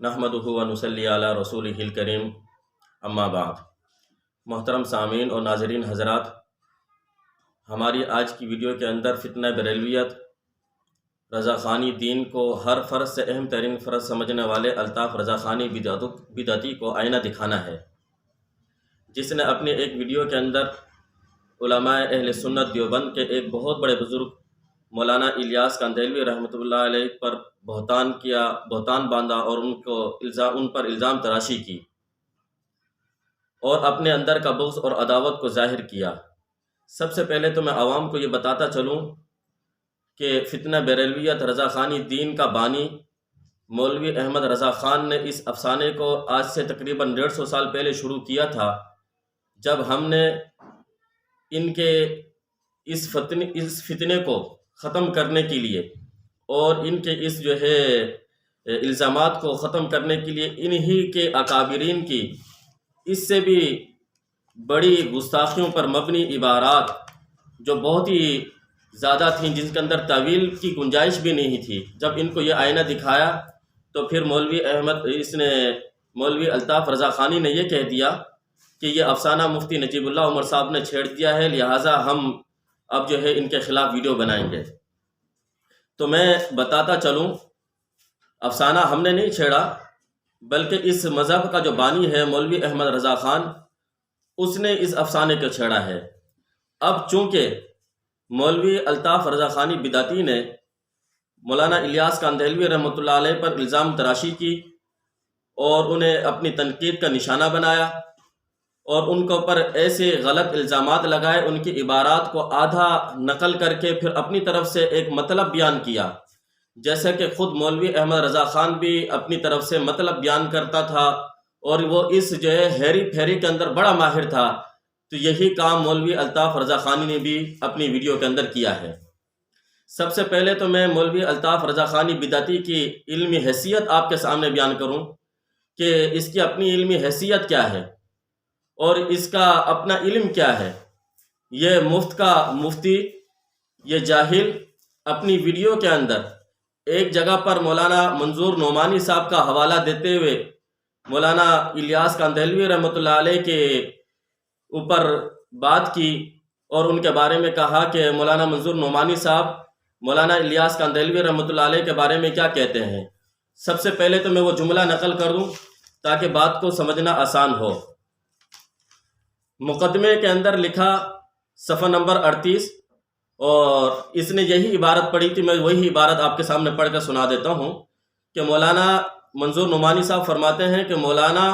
نحمدہ و نصلی علی رسولہ الکریم اما بعد۔ محترم سامعین اور ناظرین حضرات، ہماری آج کی ویڈیو کے اندر فتنہ بریلویت، رضا خانی دین کو ہر فرض سے اہم ترین فرض سمجھنے والے الطاف رضا خانی بدعتی کو آئینہ دکھانا ہے، جس نے اپنے ایک ویڈیو کے اندر علماء اہل سنت دیوبند کے ایک بہت بڑے بزرگ مولانا الیاس کاندھلوی رحمۃ اللہ علیہ پر بہتان باندھا اور ان پر الزام تراشی کی اور اپنے اندر کا بغض اور عداوت کو ظاہر کیا۔ سب سے پہلے تو میں عوام کو یہ بتاتا چلوں کہ فتنہ بریلویت رضا خانی دین کا بانی مولوی احمد رضا خان نے اس افسانے کو آج سے تقریباً 150 سال پہلے شروع کیا تھا، جب ہم نے ان کے اس فتنے کو ختم کرنے کے لیے اور ان کے اس الزامات کو ختم کرنے کے لیے انہی کے اکابرین کی اس سے بھی بڑی گستاخیوں پر مبنی عبارات جو بہت ہی زیادہ تھیں، جن کے اندر تعویل کی گنجائش بھی نہیں تھی، جب ان کو یہ آئینہ دکھایا تو پھر مولوی الطاف رضا خانی نے یہ کہہ دیا کہ یہ افسانہ مفتی نجیب اللہ عمر صاحب نے چھیڑ دیا ہے، لہٰذا ہم اب ان کے خلاف ویڈیو بنائیں گے۔ تو میں بتاتا چلوں، افسانہ ہم نے نہیں چھیڑا، بلکہ اس مذہب کا جو بانی ہے مولوی احمد رضا خان، اس نے اس افسانے کو چھیڑا ہے۔ اب چونکہ مولوی الطاف رضا خانی بدعتی نے مولانا الیاس کاندھلوی رحمۃ اللہ علیہ پر الزام تراشی کی اور انہیں اپنی تنقید کا نشانہ بنایا اور ان کے اوپر ایسے غلط الزامات لگائے، ان کی عبارات کو آدھا نقل کر کے پھر اپنی طرف سے ایک مطلب بیان کیا، جیسے کہ خود مولوی احمد رضا خان بھی اپنی طرف سے مطلب بیان کرتا تھا اور وہ اس ہیری پھیری کے اندر بڑا ماہر تھا، تو یہی کام مولوی الطاف رضا خانی نے بھی اپنی ویڈیو کے اندر کیا ہے۔ سب سے پہلے تو میں مولوی الطاف رضا خانی بدعتی کی علمی حیثیت آپ کے سامنے بیان کروں کہ اس کی اپنی علمی حیثیت کیا ہے اور اس کا اپنا علم کیا ہے۔ یہ مفت کا مفتی، یہ جاہل، اپنی ویڈیو کے اندر ایک جگہ پر مولانا منظور نعمانی صاحب کا حوالہ دیتے ہوئے مولانا الیاس کاندھلوی رحمۃ اللہ علیہ کے اوپر بات کی اور ان کے بارے میں کہا کہ مولانا منظور نعمانی صاحب مولانا الیاس کاندھلوی رحمۃ اللہ علیہ کے بارے میں کیا کہتے ہیں۔ سب سے پہلے تو میں وہ جملہ نقل کر دوں تاکہ بات کو سمجھنا آسان ہو۔ مقدمے کے اندر لکھا صفحہ نمبر 38، اور اس نے یہی عبارت پڑھی تھی، میں وہی عبارت آپ کے سامنے پڑھ کر سنا دیتا ہوں کہ مولانا منظور نعمانی صاحب فرماتے ہیں کہ مولانا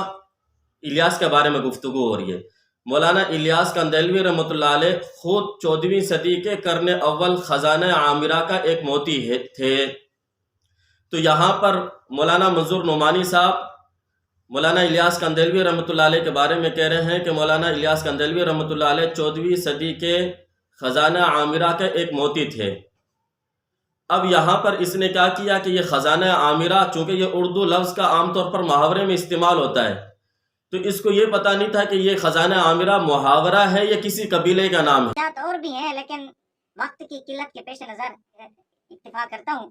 الیاس کے بارے میں گفتگو ہو رہی ہے۔ مولانا الیاس کاندھلوی رحمۃ اللہ علیہ خود 14ویں صدی کے قرن اول خزانہ عامرہ کا ایک موتی تھے۔ تو یہاں پر مولانا منظور نعمانی صاحب مولانا الیاس کاندھلوی رحمۃ اللہ علیہ کے بارے میں کہہ رہے ہیں کہ مولانا الیاس کاندھلوی رحمۃ اللہ علیہ 14ویں صدی کے خزانہ عامرہ کے ایک موتی تھے۔ اب یہاں پر اس نے کیا کیا کہ یہ خزانہ عامرہ، چونکہ یہ اردو لفظ کا عام طور پر محاورے میں استعمال ہوتا ہے، تو اس کو یہ پتہ نہیں تھا کہ یہ خزانہ عامرہ محاورہ ہے یا کسی قبیلے کا نام ہے۔ اور بھی ہیں، لیکن وقت کی قلت کے پیش نظر اکتفا کرتا ہوں۔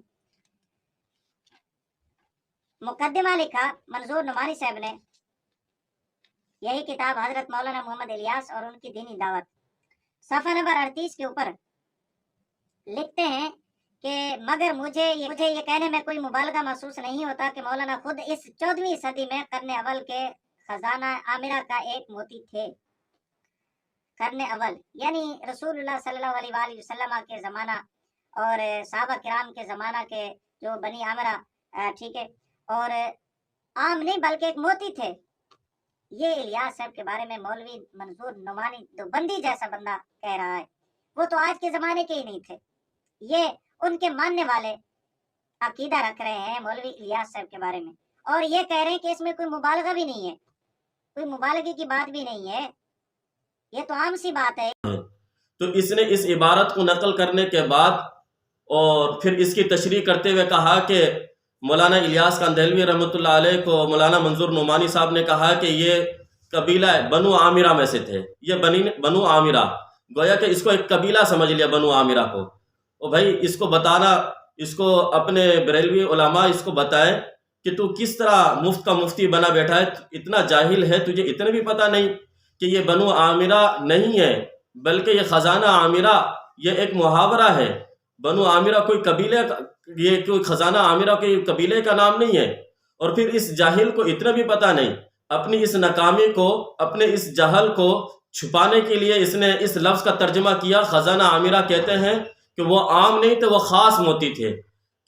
مقدمہ لکھا منظور نعمانی صاحب نے، یہی کتاب حضرت مولانا محمد الیاس اور ان کی دینی دعوت، صفحہ نمبر 38 کے اوپر لکھتے ہیں کہ مگر مجھے یہ کہنے میں کوئی مبالغہ محسوس نہیں ہوتا کہ مولانا خود اس 14ویں صدی میں قرن اول کے خزانہ عامرہ کا ایک موتی تھے۔ قرن اول یعنی رسول اللہ صلی اللہ علیہ وآلہ وسلم کے زمانہ اور صحابہ کرام کے زمانہ کے جو بنی عامرہ، ٹھیک ہے، اور عام نہیں بلکہ ایک موتی تھے۔ یہ الیاس صاحب کے بارے میں مولوی منظور نعمانی دیوبندی جیسا بندہ کہہ رہا ہے، وہ تو آج کے زمانے کے ہی نہیں تھے، یہ ان کے ماننے والے عقیدہ رکھ رہے ہیں مولوی الیاس صاحب کے بارے میں، اور یہ کہہ رہے ہیں کہ اس میں کوئی مبالغہ بھی نہیں ہے، کوئی مبالغے کی بات بھی نہیں ہے، یہ تو عام سی بات ہے۔ تو اس نے اس عبارت کو نقل کرنے کے بعد اور پھر اس کی تشریح کرتے ہوئے کہا کہ مولانا الیاس کاندھلوی رحمۃ اللہ علیہ کو مولانا منظور نعمانی صاحب نے کہا کہ یہ قبیلہ بنو عامرہ میں سے تھے، یہ بنو عامرہ، گویا کہ اس کو ایک قبیلہ سمجھ لیا بنو عامرہ کو۔ اور بھائی اس کو بتانا، اس کو اپنے بریلوی علماء اس کو بتائیں کہ تو کس طرح مفت کا مفتی بنا بیٹھا ہے، اتنا جاہل ہے، تجھے اتنا بھی پتہ نہیں کہ یہ بنو عامرہ نہیں ہے بلکہ یہ خزانہ عامرہ یہ ایک محاورہ ہے۔ بنو عامرہ کوئی قبیلے کا، یہ کوئی خزانہ عامرہ کوئی قبیلے کا نام نہیں ہے۔ اور پھر اس جاہل کو اتنا بھی پتہ نہیں، اپنی اس ناکامی کو، اپنے اس جہل کو چھپانے کے لیے اس نے اس لفظ کا ترجمہ کیا، خزانہ عامرہ کہتے ہیں کہ وہ عام نہیں تھے، وہ خاص موتی تھے۔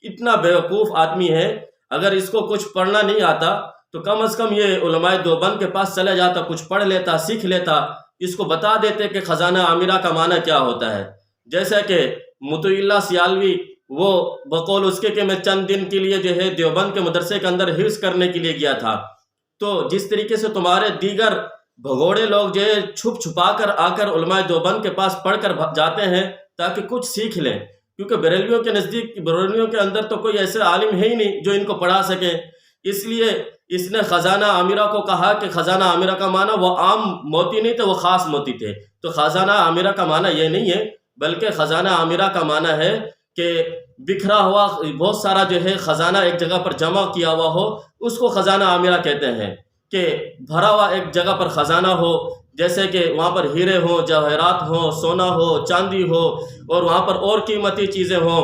اتنا بیوقوف آدمی ہے، اگر اس کو کچھ پڑھنا نہیں آتا تو کم از کم یہ علماء دیوبند کے پاس چلا جاتا، کچھ پڑھ لیتا، سیکھ لیتا، اس کو بتا دیتے کہ خزانہ عامرہ کا معنی کیا ہوتا ہے۔ جیسا کہ مطیع اللہ سیالوی، وہ بقول اس کے کہ میں چند دن کے لیے جو ہے دیوبند کے مدرسے کے اندر حفظ کرنے کے لیے گیا تھا، تو جس طریقے سے تمہارے دیگر بھگوڑے لوگ جو ہے چھپ چھپا کر آ کر علماء دیوبند کے پاس پڑھ کر جاتے ہیں تاکہ کچھ سیکھ لیں، کیونکہ بریلویوں کے نزدیک، بریلویوں کے اندر تو کوئی ایسے عالم ہے ہی نہیں جو ان کو پڑھا سکے، اس لیے اس نے خزانہ عامرہ کو کہا کہ خزانہ عامرہ کا معنی وہ عام موتی نہیں تھے، وہ خاص موتی تھے۔ تو خزانہ عامرہ کا معنی یہ نہیں ہے، بلکہ خزانہ عامرہ کا معنی ہے کہ بکھرا ہوا بہت سارا جو ہے خزانہ ایک جگہ پر جمع کیا ہوا ہو، اس کو خزانہ عامرہ کہتے ہیں، کہ بھرا ہوا ایک جگہ پر خزانہ ہو، جیسے کہ وہاں پر ہیرے ہوں، جواہرات ہوں، سونا ہو، چاندی ہو، اور وہاں پر اور قیمتی چیزیں ہوں۔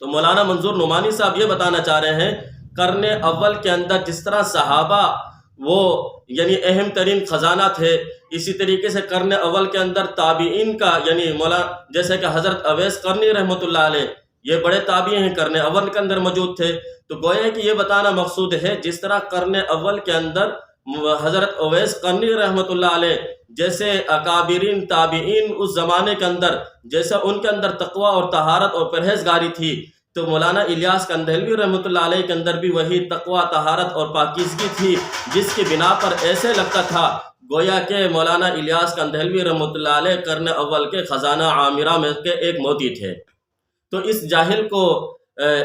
تو مولانا منظور نعمانی صاحب یہ بتانا چاہ رہے ہیں، قرن اول کے اندر جس طرح صحابہ وہ یعنی اہم ترین خزانہ تھے، اسی طریقے سے قرن اول کے اندر تابعین کا، یعنی جیسے کہ حضرت اویس قرنی رحمۃ اللہ علیہ، یہ بڑے تابعی ہیں، قرن اول کے اندر موجود تھے۔ تو گویا کہ یہ بتانا مقصود ہے، جس طرح قرن اول کے اندر حضرت اویس قرنی رحمۃ اللہ علیہ جیسے اکابرین تابعین اس زمانے کے اندر، جیسا ان کے اندر تقوی اور طہارت اور پرہیزگاری تھی، تو مولانا الیاس کندہلوی رحمۃ اللہ علیہ کے اندر بھی وہی تقوی، طہارت اور پاکیزگی تھی، جس کی بنا پر ایسے لگتا تھا گویا کہ مولانا الیاس کندہلوی رحمۃ اللہ علیہ قرن اول کے خزانہ عامرہ میں کے ایک موتی تھے۔ تو اس جاہل کو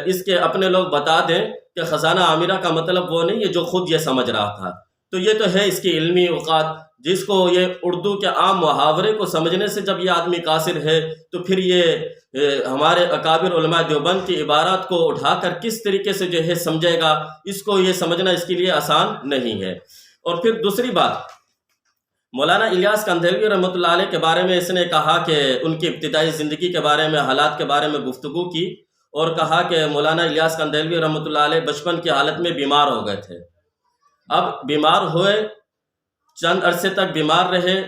اس کے اپنے لوگ بتا دیں کہ خزانہ عامرہ کا مطلب وہ نہیں ہے جو خود یہ سمجھ رہا تھا۔ تو یہ تو ہے اس کی علمی اوقات، جس کو یہ اردو کے عام محاورے کو سمجھنے سے جب یہ آدمی قاصر ہے، تو پھر یہ ہمارے اکابر علماء دیوبند کی عبارات کو اٹھا کر کس طریقے سے جو ہے سمجھے گا، اس کو یہ سمجھنا اس کے لیے آسان نہیں ہے۔ اور پھر دوسری بات، مولانا الیاس کندہلوی رحمۃ اللہ علیہ کے بارے میں اس نے کہا کہ ان کی ابتدائی زندگی کے بارے میں، حالات کے بارے میں گفتگو کی، اور کہا کہ مولانا الیاس کندہلوی رحمۃ اللہ علیہ بچپن کی حالت میں بیمار ہو گئے تھے۔ اب بیمار ہوئے، چند عرصے تک بیمار رہے،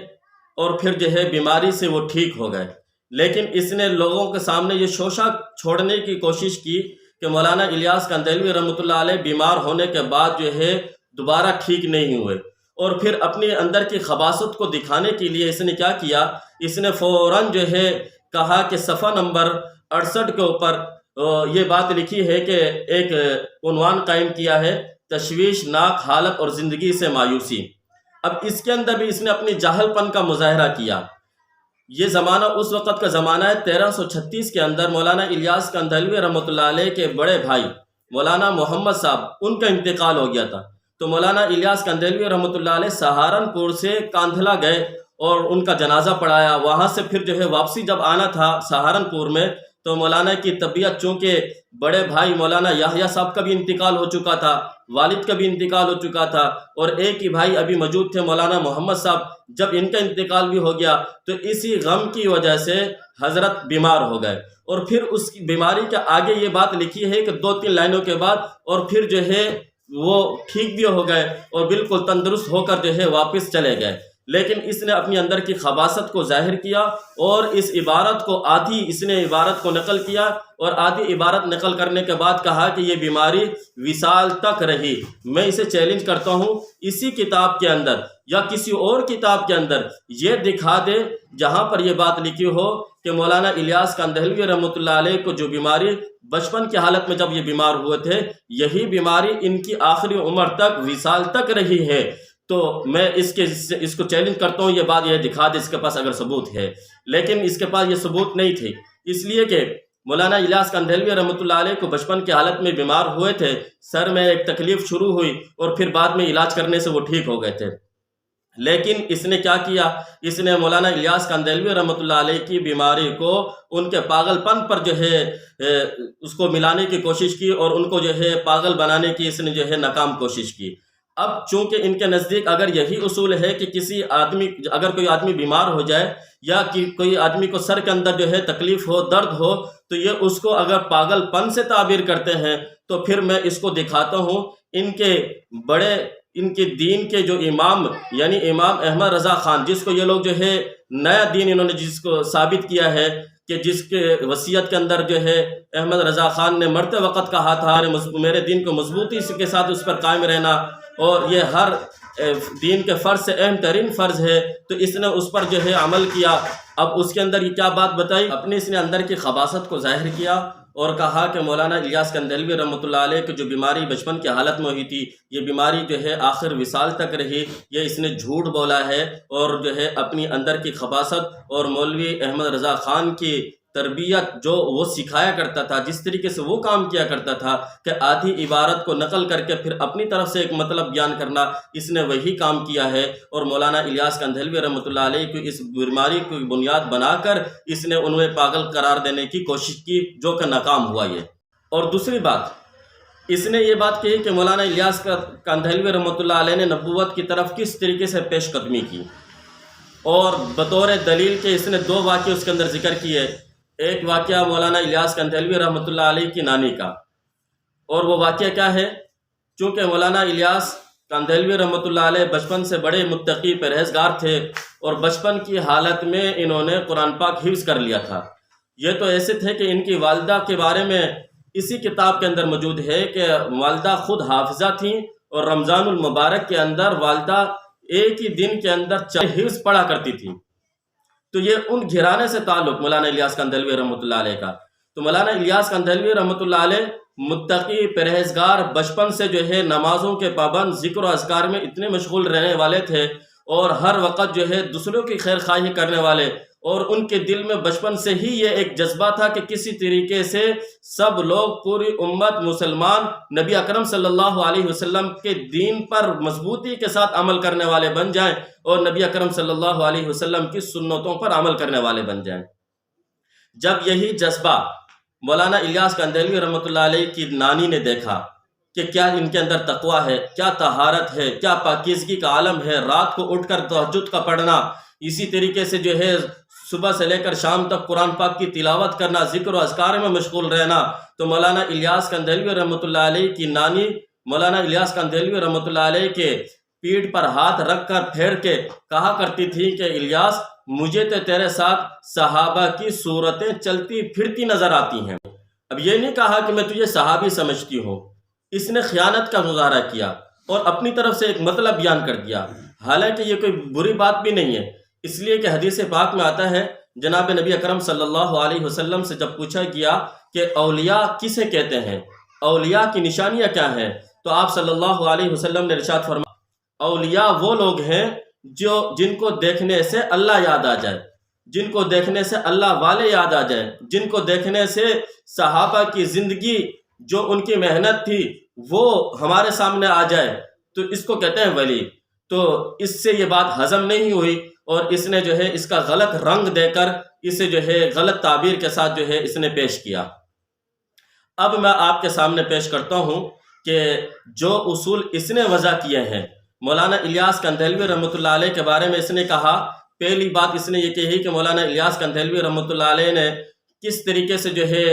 اور پھر جو ہے بیماری سے وہ ٹھیک ہو گئے، لیکن اس نے لوگوں کے سامنے یہ شوشہ چھوڑنے کی کوشش کی کہ مولانا الیاس کندہلوی رحمۃ اللہ علیہ بیمار ہونے کے بعد جو ہے دوبارہ ٹھیک نہیں ہوئے، اور پھر اپنے اندر کی خباثت کو دکھانے کے لیے اس نے کیا کیا، اس نے فوراً جو ہے کہا کہ صفحہ نمبر 68 کے اوپر یہ بات لکھی ہے کہ ایک عنوان قائم کیا ہے، تشویشناک حالت اور زندگی سے مایوسی۔ اب اس کے اندر بھی اس نے اپنی جاہل پن کا مظاہرہ کیا۔ یہ زمانہ اس وقت کا زمانہ ہے 1336 کے اندر مولانا الیاس کندہلوی رحمۃ اللہ علیہ کے بڑے بھائی مولانا محمد صاحب، ان کا انتقال ہو گیا تھا۔ تو مولانا الیاس کندہلوی رحمۃ اللہ علیہ سہارنپور سے کاندھلا گئے اور ان کا جنازہ پڑھایا۔ وہاں سے پھر جو ہے واپسی جب آنا تھا سہارنپور میں، تو مولانا کی طبیعت، چونکہ بڑے بھائی مولانا یحییٰ صاحب کا بھی انتقال ہو چکا تھا، والد کا بھی انتقال ہو چکا تھا، اور ایک ہی بھائی ابھی موجود تھے مولانا محمد صاحب، جب ان کا انتقال بھی ہو گیا تو اسی غم کی وجہ سے حضرت بیمار ہو گئے۔ اور پھر اس کی بیماری کے آگے یہ بات لکھی ہے کہ 2-3 لائنوں کے بعد، اور پھر جو ہے وہ ٹھیک بھی ہو گئے اور بالکل تندرست ہو کر جو ہے واپس چلے گئے۔ لیکن اس نے اپنی اندر کی خباثت کو ظاہر کیا، اور اس عبارت کو اس نے عبارت کو نقل کیا، اور آدھی عبارت نقل کرنے کے بعد کہا کہ یہ بیماری وصال تک رہی۔ میں اسے چیلنج کرتا ہوں، اسی کتاب کے اندر یا کسی اور کتاب کے اندر یہ دکھا دے جہاں پر یہ بات لکھی ہو کہ مولانا الیاس کندہلوی رحمۃ اللہ علیہ کو جو بیماری بچپن کی حالت میں جب یہ بیمار ہوئے تھے، یہی بیماری ان کی آخری عمر تک وصال تک رہی ہے۔ تو میں اس کو چیلنج کرتا ہوں، یہ بات یہ دکھا دے اس کے پاس اگر ثبوت ہے، لیکن اس کے پاس یہ ثبوت نہیں تھی، اس لیے کہ مولانا الیاس کندہلوی رحمۃ اللہ علیہ کو بچپن کی حالت میں بیمار ہوئے تھے، سر میں ایک تکلیف شروع ہوئی، اور پھر بعد میں علاج کرنے سے وہ ٹھیک ہو گئے تھے۔ لیکن اس نے کیا کیا، اس نے مولانا الیاس کندھلوی رحمۃ اللہ علیہ کی بیماری کو ان کے پاگل پن پر جو ہے اس کو ملانے کی کوشش کی، اور ان کو جو ہے پاگل بنانے کی اس نے جو ہے ناکام کوشش کی۔ اب چونکہ ان کے نزدیک اگر یہی اصول ہے کہ کسی آدمی، اگر کوئی آدمی بیمار ہو جائے یا کہ کوئی آدمی کو سر کے اندر جو ہے تکلیف ہو، درد ہو، تو یہ اس کو اگر پاگل پن سے تعبیر کرتے ہیں، تو پھر میں اس کو دکھاتا ہوں ان کے بڑے، ان کے دین کے جو امام، یعنی امام احمد رضا خان، جس کو یہ لوگ جو ہے نیا دین انہوں نے جس کو ثابت کیا ہے، کہ جس کے وصیت کے اندر جو ہے احمد رضا خان نے مرتے وقت کہا تھا میرے دین کو مضبوطی کے ساتھ اس پر قائم رہنا، اور یہ ہر دین کے فرض سے اہم ترین فرض ہے، تو اس نے اس پر جو ہے عمل کیا۔ اب اس کے اندر یہ کیا بات بتائی، اپنے اس نے اندر کی خباثت کو ظاہر کیا اور کہا کہ مولانا الیاس کندھلوی رحمۃ اللہ علیہ کی جو بیماری بچپن کی حالت میں ہوئی تھی، یہ بیماری جو ہے آخر وصال تک رہی، یہ اس نے جھوٹ بولا ہے، اور جو ہے اپنی اندر کی خباثت اور مولوی احمد رضا خان کی تربیت جو وہ سکھایا کرتا تھا، جس طریقے سے وہ کام کیا کرتا تھا کہ آدھی عبارت کو نقل کر کے پھر اپنی طرف سے ایک مطلب بیان کرنا، اس نے وہی کام کیا ہے، اور مولانا الیاس کندھلوی رحمۃ اللہ علیہ کو اس بیماری کو بنیاد بنا کر اس نے انہیں پاگل قرار دینے کی کوشش کی، جو کہ ناکام ہوا یہ۔ اور دوسری بات، اس نے یہ بات کہی کہ مولانا الیاس کندھلوی رحمۃ اللہ علیہ نے نبوت کی طرف کس طریقے سے پیش قدمی کی، اور بطور دلیل کے اس نے دو واقعے اس کے اندر ذکر کیے۔ ایک واقعہ مولانا الیاس کندھلوی رحمۃ اللہ علیہ کی نانی کا، اور وہ واقعہ کیا ہے، چونکہ مولانا الیاس کندھلوی رحمۃ اللہ علیہ بچپن سے بڑے متقی پرہیزگار تھے، اور بچپن کی حالت میں انہوں نے قرآن پاک حفظ کر لیا تھا۔ یہ تو ایسے تھے کہ ان کی والدہ کے بارے میں اسی کتاب کے اندر موجود ہے کہ والدہ خود حافظہ تھیں، اور رمضان المبارک کے اندر والدہ ایک ہی دن کے اندر 4 حفظ پڑھا کرتی تھی۔ تو یہ ان گھرانے سے تعلق مولانا الیاس کندھلوی رحمۃ اللہ علیہ کا۔ تو مولانا الیاس کندھلوی رحمۃ اللہ علیہ متقی پرہیزگار، بچپن سے جو ہے نمازوں کے پابند، ذکر و اذکار میں اتنے مشغول رہنے والے تھے، اور ہر وقت جو ہے دوسروں کی خیر خواہی کرنے والے، اور ان کے دل میں بچپن سے ہی یہ ایک جذبہ تھا کہ کسی طریقے سے سب لوگ، پوری امت مسلمان، نبی اکرم صلی اللہ علیہ وسلم کے دین پر مضبوطی کے ساتھ عمل کرنے والے بن جائیں، اور نبی اکرم صلی اللہ علیہ وسلم کی سنتوں پر عمل کرنے والے بن جائیں۔ جب یہی جذبہ مولانا الیاس کندھلوی رحمۃ اللہ علیہ کی نانی نے دیکھا کہ کیا ان کے اندر تقویٰ ہے، کیا طہارت ہے، کیا پاکیزگی کا عالم ہے، رات کو اٹھ کر تہجد کا پڑھنا، اسی طریقے سے جو ہے صبح سے لے کر شام تک قرآن پاک کی تلاوت کرنا، ذکر و اذکار میں مشغول رہنا، تو مولانا الیاس کندھلوی رحمۃ اللہ علیہ کی نانی مولانا الیاس کندھلوی رحمۃ اللہ علیہ کے پیٹھ پر ہاتھ رکھ کر پھیر کے کہا کرتی تھی کہ الیاس، مجھے تو تیرے ساتھ صحابہ کی صورتیں چلتی پھرتی نظر آتی ہیں۔ اب یہ نہیں کہا کہ میں تجھے صحابی سمجھتی ہوں، اس نے خیانت کا مظاہرہ کیا اور اپنی طرف سے ایک مطلب بیان کر دیا، حالانکہ یہ کوئی بری بات بھی نہیں ہے، اس لیے کہ حدیث پاک میں آتا ہے، جناب نبی اکرم صلی اللہ علیہ وسلم سے جب پوچھا گیا کہ اولیاء کسے کہتے ہیں، اولیاء کی نشانیاں کیا ہیں، تو آپ صلی اللہ علیہ وسلم نے ارشاد فرمایا، اولیاء وہ لوگ ہیں جن کو دیکھنے سے اللہ یاد آ جائے، جن کو دیکھنے سے اللہ والے یاد آ جائے، جن کو دیکھنے سے صحابہ کی زندگی، جو ان کی محنت تھی، وہ ہمارے سامنے آ جائے، تو اس کو کہتے ہیں ولی۔ تو اس سے یہ بات ہضم نہیں ہوئی، اور اس نے جو ہے اس کا غلط رنگ دے کر اسے جو ہے غلط تعبیر کے ساتھ جو ہے اس نے پیش کیا۔ اب میں آپ کے سامنے پیش کرتا ہوں کہ جو اصول اس نے وضع کیے ہیں مولانا الیاس کندھلوی رحمۃ اللہ علیہ کے بارے میں، اس نے کہا، پہلی بات اس نے یہ کہی کہ مولانا الیاس کندھلوی رحمۃ اللہ علیہ نے کس طریقے سے جو ہے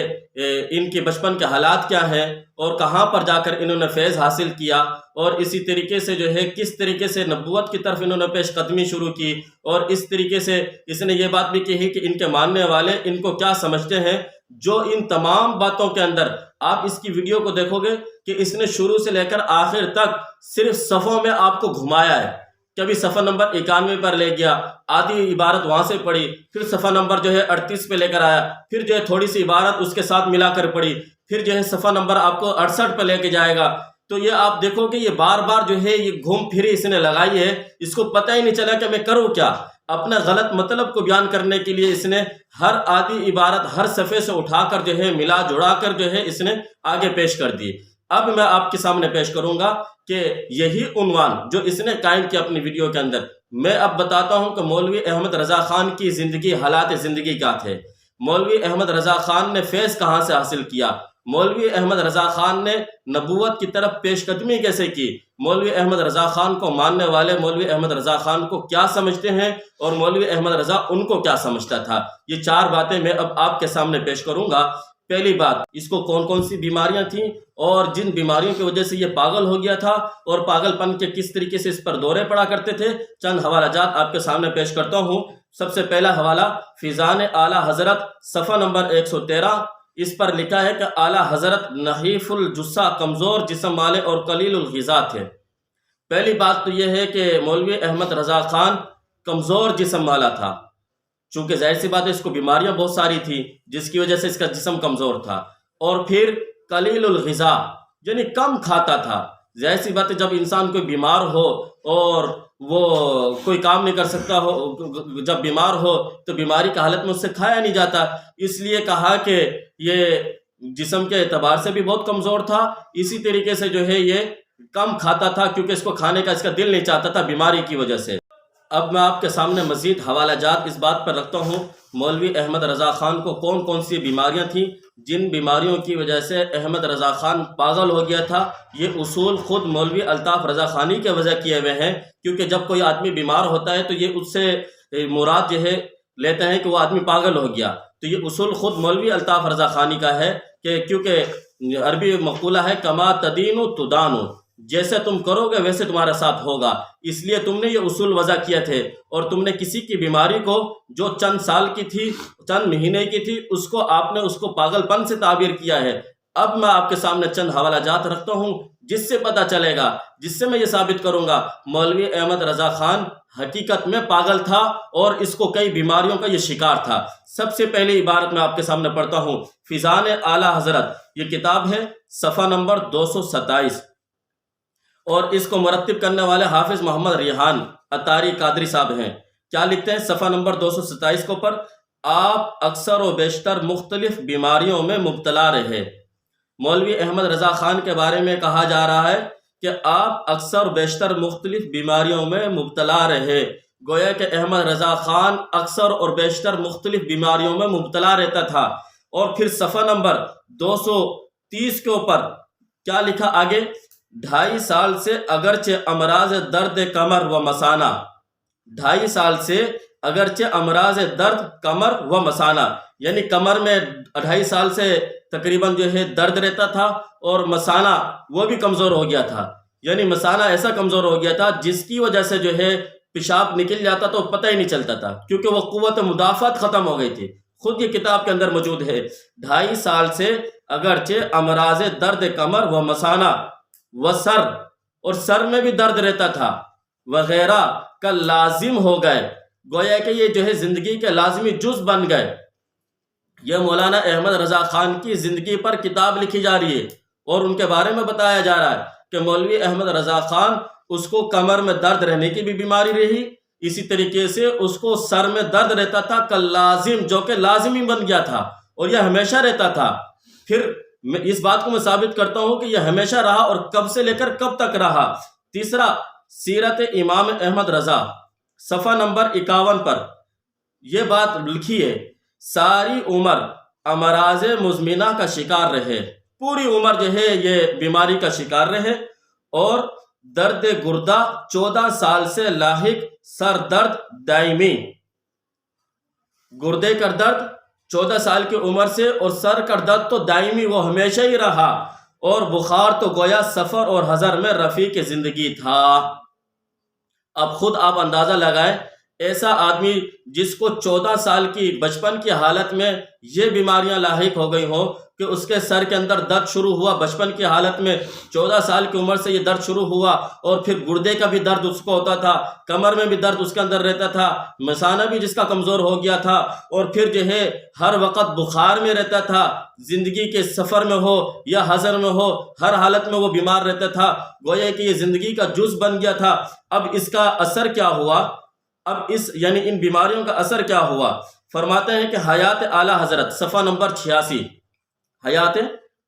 ان کے بچپن کے حالات کیا ہیں، اور کہاں پر جا کر انہوں نے فیض حاصل کیا، اور اسی طریقے سے جو ہے کس طریقے سے نبوت کی طرف انہوں نے پیش قدمی شروع کی، اور اس طریقے سے اس نے یہ بات بھی کہی کہ ان کے ماننے والے ان کو کیا سمجھتے ہیں۔ جو ان تمام باتوں کے اندر آپ اس کی ویڈیو کو دیکھو گے کہ اس نے شروع سے لے کر آخر تک صرف صفوں میں آپ کو گھمایا ہے، کبھی صفحہ نمبر 91 پر لے گیا، آدھی عبارت وہاں سے پڑھی، پھر صفحہ نمبر جو ہے 38 پہ لے کر آیا، پھر جو ہے تھوڑی سی عبارت اس کے ساتھ ملا کر پڑھی، پھر جو ہے صفحہ نمبر آپ کو 68 پہ لے کے جائے گا۔ تو یہ آپ دیکھو کہ یہ بار بار جو ہے یہ گھوم پھری اس نے لگائی ہے، اس کو پتہ ہی نہیں چلا کہ میں کروں کیا۔ اپنا غلط مطلب کو بیان کرنے کے لیے اس نے ہر آدھی عبارت ہر صفحے سے اٹھا کر جو ہے ملا جڑا کر جو ہے اس نے آگے پیش کر دی۔ اب میں آپ کے سامنے پیش کروں گا کہ یہی عنوان جو اس نے قائم کیا اپنی ویڈیو کے اندر، میں اب بتاتا ہوں کہ مولوی احمد رضا خان کی زندگی، حالات زندگی کیا تھے، مولوی احمد رضا خان نے فیض کہاں سے حاصل کیا، مولوی احمد رضا خان نے نبوت کی طرف پیش قدمی کیسے کی، مولوی احمد رضا خان کو ماننے والے مولوی احمد رضا خان کو کیا سمجھتے ہیں اور مولوی احمد رضا ان کو کیا سمجھتا تھا، یہ 4 باتیں میں اب آپ کے سامنے پیش کروں گا۔ پہلی بات، اس کو کون کون سی بیماریاں تھیں اور جن بیماریوں کی وجہ سے یہ پاگل ہو گیا تھا اور پاگل پن کے کس طریقے سے اس پر دورے پڑا کرتے تھے، چند حوالہ جات آپ کے سامنے پیش کرتا ہوں۔ سب سے پہلا حوالہ فیضان اعلیٰ حضرت صفحہ نمبر 113، اس پر لکھا ہے کہ اعلیٰ حضرت نحیف الجثہ، کمزور جسم والے اور قلیل الغذا تھے۔ پہلی بات تو یہ ہے کہ مولوی احمد رضا خان کمزور جسم والا تھا، چونکہ ظاہر سی بات ہے اس کو بیماریاں بہت ساری تھیں جس کی وجہ سے اس کا جسم کمزور تھا، اور پھر قلیل الغذا یعنی کم کھاتا تھا۔ ظاہر سی بات ہے جب انسان کوئی بیمار ہو اور وہ کوئی کام نہیں کر سکتا ہو، جب بیمار ہو تو بیماری کی حالت میں اس سے کھایا نہیں جاتا، اس لیے کہا کہ یہ جسم کے اعتبار سے بھی بہت کمزور تھا، اسی طریقے سے جو ہے یہ کم کھاتا تھا کیونکہ اس کو کھانے کا اس کا دل نہیں چاہتا تھا بیماری کی وجہ سے۔ اب میں آپ کے سامنے مزید حوالہ جات اس بات پر رکھتا ہوں مولوی احمد رضا خان کو کون کون سی بیماریاں تھیں جن بیماریوں کی وجہ سے احمد رضا خان پاگل ہو گیا تھا۔ یہ اصول خود مولوی الطاف رضا خانی کے وجہ کیے ہوئے ہیں، کیونکہ جب کوئی آدمی بیمار ہوتا ہے تو یہ اس سے مراد جو ہے لیتے ہیں کہ وہ آدمی پاگل ہو گیا، تو یہ اصول خود مولوی الطاف رضا خانی کا ہے کہ کیونکہ عربی مقولہ ہے کما تدین تدان، جیسے تم کرو گے ویسے تمہارا ساتھ ہوگا، اس لیے تم نے یہ اصول وضع کیے تھے، اور تم نے کسی کی بیماری کو جو چند سال کی تھی، چند مہینے کی تھی، اس کو آپ نے اس کو پاگل پن سے تعبیر کیا ہے۔ اب میں آپ کے سامنے چند حوالہ جات رکھتا ہوں جس سے پتہ چلے گا، جس سے میں یہ ثابت کروں گا مولوی احمد رضا خان حقیقت میں پاگل تھا اور اس کو کئی بیماریوں کا یہ شکار تھا۔ سب سے پہلی عبارت میں آپ کے سامنے پڑھتا ہوں، فیضان اعلیٰ حضرت، یہ کتاب ہے صفحہ نمبر 227، اور اس کو مرتب کرنے والے حافظ محمد ریحان عطاری قادری صاحب ہیں۔ کیا لکھتے ہیں صفحہ نمبر 227 کے اوپر؟ آپ اکثر و بیشتر مختلف بیماریوں میں مبتلا رہے۔ مولوی احمد رضا خان کے بارے میں کہا جا رہا ہے کہ آپ اکثر و بیشتر مختلف بیماریوں میں مبتلا رہے، گویا کہ احمد رضا خان اکثر اور بیشتر مختلف بیماریوں میں مبتلا رہتا تھا۔ اور پھر صفحہ نمبر 230 کے اوپر کیا لکھا آگے؟ 2.5 سال سے اگرچہ امراض درد کمر و مثانہ، 2.5 سال سے اگرچہ امراض درد کمر و مثانہ، یعنی کمر میں 2.5 سال سے تقریباً جو ہے درد رہتا تھا، اور مثانہ وہ بھی کمزور ہو گیا تھا، یعنی مثانہ ایسا کمزور ہو گیا تھا جس کی وجہ سے جو ہے پیشاب نکل جاتا تو پتہ ہی نہیں چلتا تھا، کیونکہ وہ قوت مدافعت ختم ہو گئی تھی۔ خود یہ کتاب کے اندر موجود ہے، 2.5 سال سے اگرچہ امراض درد کمر و مثانہ و سر، اور سر میں بھی درد رہتا تھا، وغیرہ کا لازم ہو گئے، گویا کہ یہ جو ہے زندگی کے لازمی جز بن گئے۔ یہ مولانا احمد رضا خان کی زندگی پر کتاب لکھی جا رہی ہے اور ان کے بارے میں بتایا جا رہا ہے کہ مولوی احمد رضا خان اس کو کمر میں درد رہنے کی بھی بیماری رہی، اسی طریقے سے اس کو سر میں درد رہتا تھا کاللازم، جو کہ لازمی بن گیا تھا اور یہ ہمیشہ رہتا تھا۔ پھر میں اس بات کو میں ثابت کرتا ہوں کہ یہ ہمیشہ رہا، اور کب سے لے کر کب تک رہا۔ تیسرا، سیرت امام احمد رضا صفحہ نمبر 51 پر یہ بات لکھی ہے، ساری عمر امراض مزمنہ کا شکار رہے، پوری عمر جو ہے یہ بیماری کا شکار رہے، اور درد گردہ 14 سال سے لاحق، سر درد دائمی، گردے کا درد 14 سال کی عمر سے، اور سر کا درد تو دائمی وہ ہمیشہ ہی رہا، اور بخار تو گویا سفر اور حضر میں رفیق زندگی تھا۔ اب خود آپ اندازہ لگائیں، ایسا آدمی جس کو 14 سال کی بچپن کی حالت میں یہ بیماریاں لاحق ہو گئی ہوں کہ اس کے سر کے اندر درد شروع ہوا بچپن کی حالت میں، 14 سال کی عمر سے یہ درد شروع ہوا، اور پھر گردے کا بھی درد اس کو ہوتا تھا، کمر میں بھی درد اس کے اندر رہتا تھا، مثانہ بھی جس کا کمزور ہو گیا تھا، اور پھر جو ہے ہر وقت بخار میں رہتا تھا، زندگی کے سفر میں ہو یا حضر میں ہو ہر حالت میں وہ بیمار رہتا تھا، گویا کہ یہ زندگی کا جز بن گیا تھا۔ اب اس کا اثر کیا ہوا؟ اب یعنی ان بیماریوں کا اثر کیا ہوا؟ فرماتے ہیں کہ حیات اعلیٰ حضرت صفحہ نمبر 86، حیات